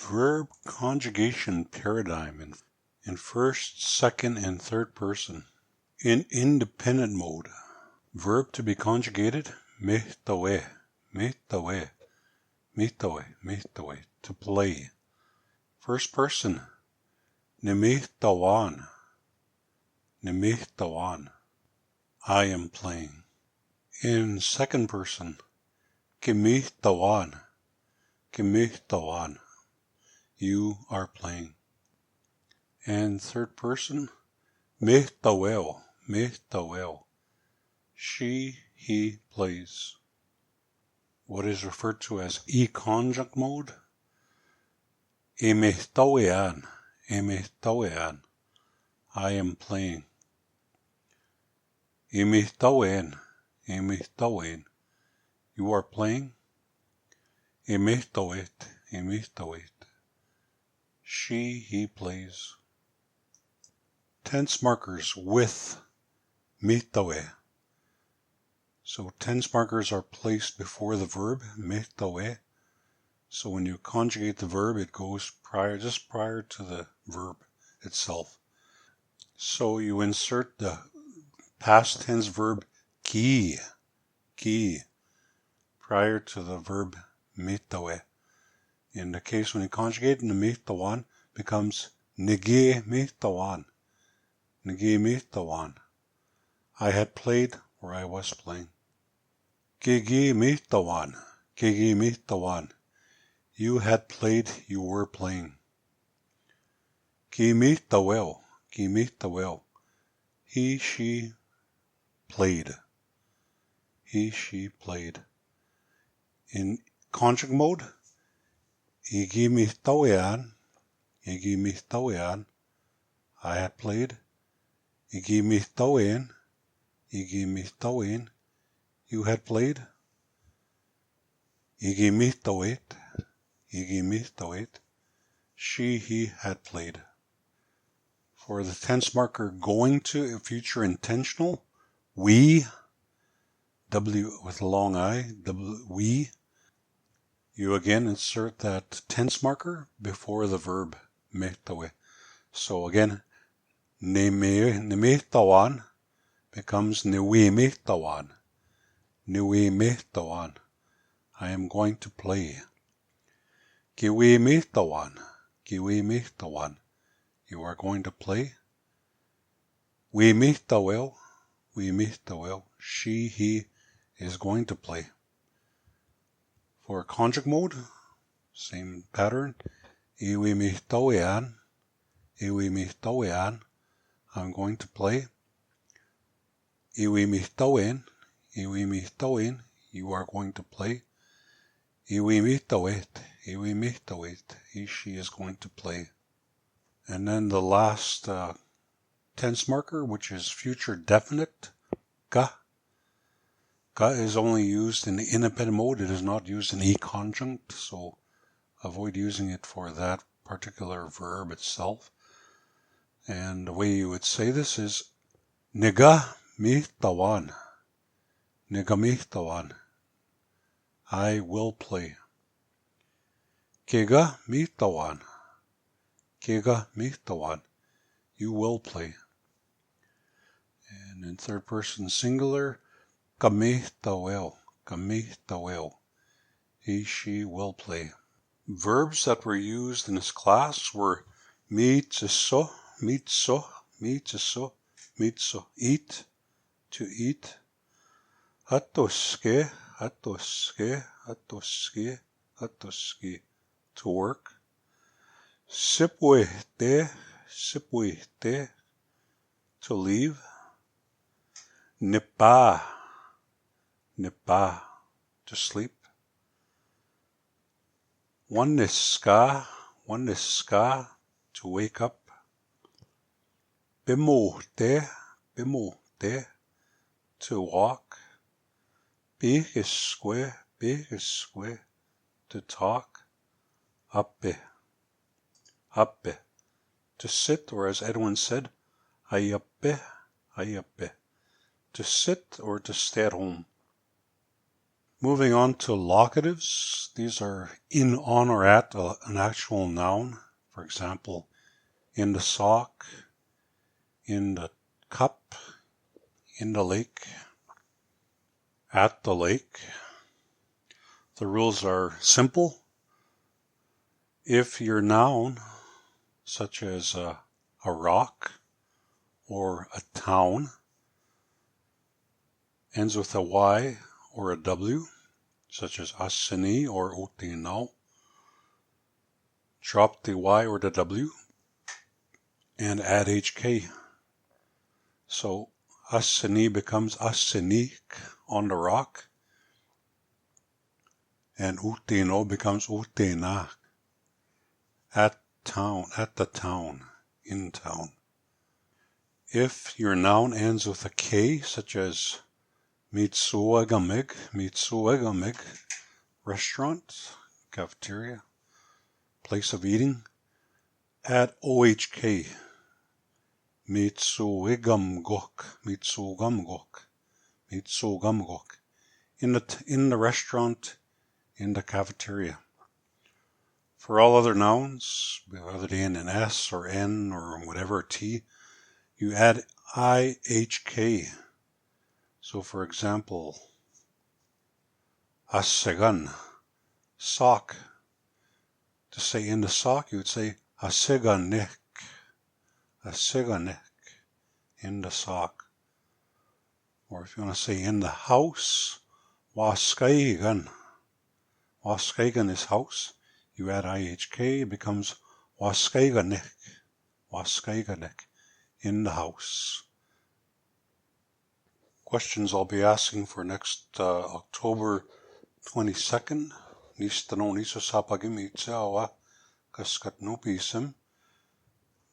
verb conjugation paradigm in first, second, and third person. In independent mode, verb to be conjugated, mehtawe, mehtawe, mehtawe, mehtawe, to play. First person, nemehtawan, nemehtawan, I am playing. In second person, kimehtawan, kimehtawan, you are playing. And third person, mehtawel, mehtawel, she, he plays. What is referred to as e-conjunct mode, emehtawean, emehtawean, I am playing. Emehtawen, emehtawen, you are playing. Emehtawet, emehtawet, she, he plays. Tense markers with mehtawe. So tense markers are placed before the verb, mehtawe. So when you conjugate the verb, it goes just prior to the verb itself. So you insert the past tense verb ki, prior to the verb mehtawe. In the case when you conjugate, nemehtawan becomes nege mehtawan, nege mehtawan. I had played or I was playing. Gege mehtawan, gege mehtawan, you had played, you were playing. Ki mehtawel, he, she played. He, she played. In conjugate mode, igi mehtawean, I had played. Igi mehtawen, you had played. Igi mehtawet, she, he had played. For the tense marker going to a future intentional, we, W with a long I, we, you again insert that tense marker before the verb mehtawe. So again, nemehtawan becomes newe mehtawan, I am going to play. Gewe mehtawan, you are going to play. We mehtawel, she, he is going to play. For conjugate mode, same pattern. Iwi mehtawean, I'm going to play. Iwi mehtawen, you are going to play. Iwi mehtawet, he, she is going to play. And then the last tense marker, which is future definite, ga. Ga is only used in the independent mode. It is not used in e-conjunct, so avoid using it for that particular verb itself. And the way you would say this is nega mehtawan, I will play. Kega mehtawan, you will play. And in third person singular, kamehtawel, he, she will play. Verbs that were used in this class were mitso, eat, to eat, atoske, to work, sipwehte, to leave, nipa, to sleep, waniska, to wake up, bimote, to walk, bigisque, to talk, appe, to sit, or as Edwin said, ayappe, to sit or to stay at home. Moving on to locatives. These are in, on, or at an actual noun. For example, in the sock, in the cup, in the lake, at the lake. The rules are simple. If your noun, such as a rock or a town, ends with a Y or a W, such as asini or utinau, drop the Y or the W and add HK. So asini becomes asinik on the rock, and utino becomes utina at the town, in town. If your noun ends with a K, such as mitsuagamig, restaurant, cafeteria, place of eating, add OHK, mitsugamgok, in the restaurant, in the cafeteria. For all other nouns, whether they end in S or N or whatever, T, you add IHK. So for example, asegan, sock. To say in the sock, you would say aseganek, in the sock. Or if you want to say in the house, waskaigan. Waskaigan is house. You add IHK, it becomes waskaiganek, in the house. Questions I'll be asking for next October 22nd.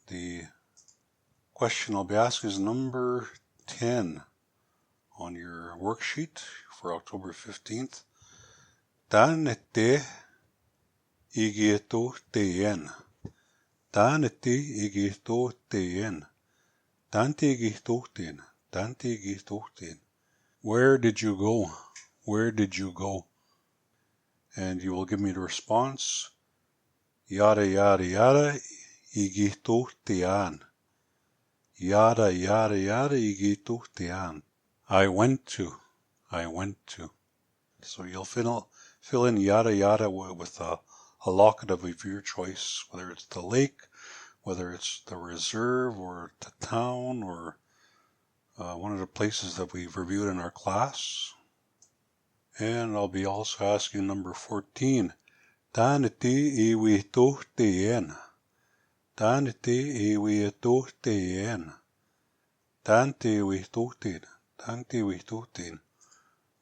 The question I'll be asking is number 10 on your worksheet for October 15th. Tanete igieto teien. Tanete igieto teien. Tante igieto teien. Where did you go? Where did you go? And you will give me the response. Yada, yada, yada, igito tean. Yada, yada, yada, igito tean. I went to. So you'll fill in yada, yada with a locative of your choice, whether it's the lake, whether it's the reserve, or the town, or one of the places that we've reviewed in our class. And I'll be also asking number 14. Taniti iwi teien. Taniti iwi teien. Tante iwi teien.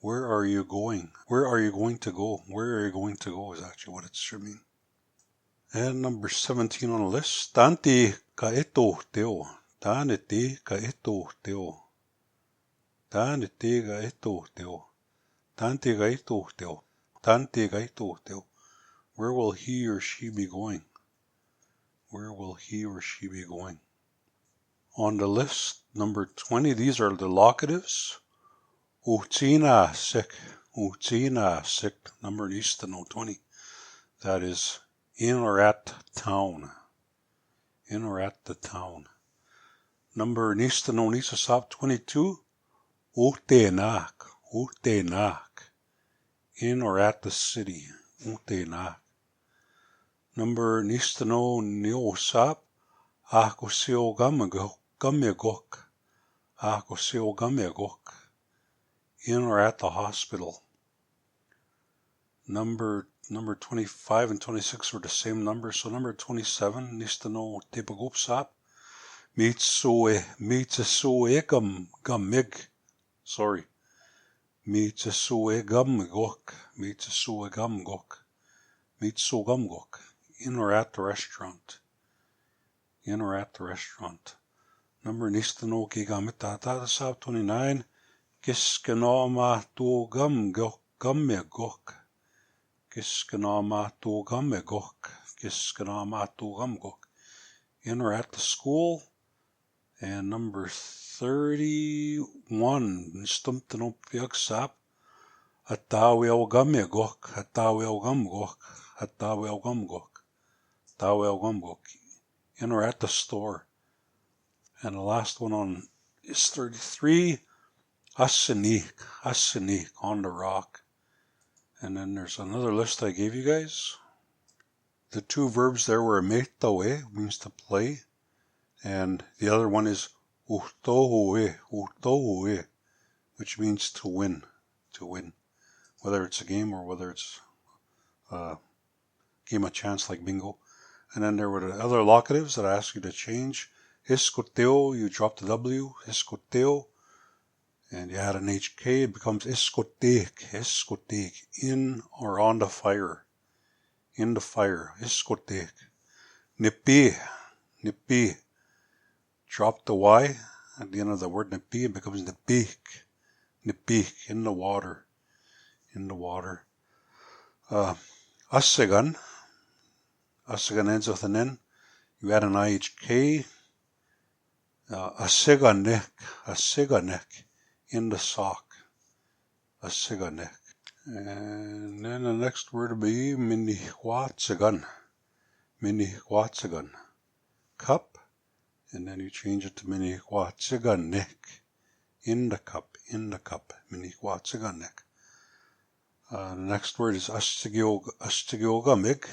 Where are you going? Where are you going to go? Where are you going to go is actually what it should mean. And number 17 on the list. Tanti ka ito teo. Taniti ka ito teo. Taniti ka ito teo. Tante gaito teo. Where will he or she be going? Where will he or she be going? On the list, number 20, these are the locatives. Utina sick. Number needs to know 20. That is in or at town. In or at the town. Number needs to know 22. Utenak. In or at the city. Utenak. Number needs to know niosap. Akosio gamegok. In or at the hospital. Number 25 and 26 were the same number, so number 27 needs to know tipagopsap. Mitsuegam gamig. Sorry. Mitsugamgok. In or at the restaurant. Number needs to know kigamitatasap 29. Kiskenama tu gamegok. In or at the school. And number 31. Stumtanopiaksap. Atawelgamegok, atawelgamgok, atawelgamgok, atawelgamgok. In or at the store. And the last one on is 33. Asenik, asenik, on the rock. And then there's another list I gave you guys. The two verbs there were meitawe, means to play. And the other one is utohue, which means to win, to win. Whether it's a game or whether it's a game of chance like bingo. And then there were the other locatives that I asked you to change. Iskoteo, you drop the W, iskoteo. And you add an HK, it becomes iskotek, iskotek, in or on the fire. In the fire, iskotek. Nipi, nipi. Drop the Y at the end of the word nipi, it becomes nipik, nipik, in the water, in the water. Asigan, asigan ends with an N. You add an IHK. Asiganek, asiganek, in the sock. Asiganek. And then the next word will be minihwatsagan. Minihwatsagan. Cup. And then you change it to minihwatsaгаnek. In the cup, in the cup. Minihwatsaгаnek. The next word is astigiogamig.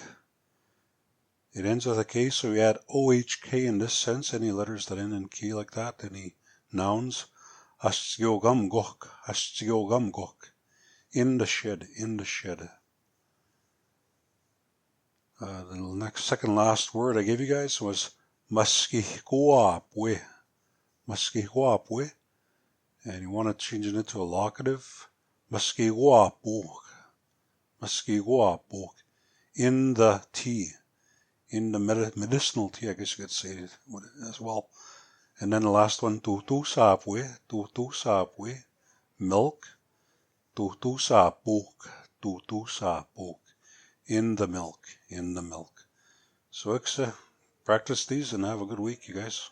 It ends with a K, so we add OHK in this sense. Any letters that end in K like that, any nouns. Astigiogamgok, astigiogamgok. In the shed, in the shed. The next, second last word I gave you guys was maskihguapwe. Maskihguapwe. And you want to change it into a locative. Maskihguapuk. Maskihguapuk. In the tea. In the medicinal tea, I guess you could say it as well. And then the last one, tutusapwe. Tutusapwe. Milk. Tutusapuk. Tutusapuk. In the milk, in the milk. So, practice these and have a good week, you guys.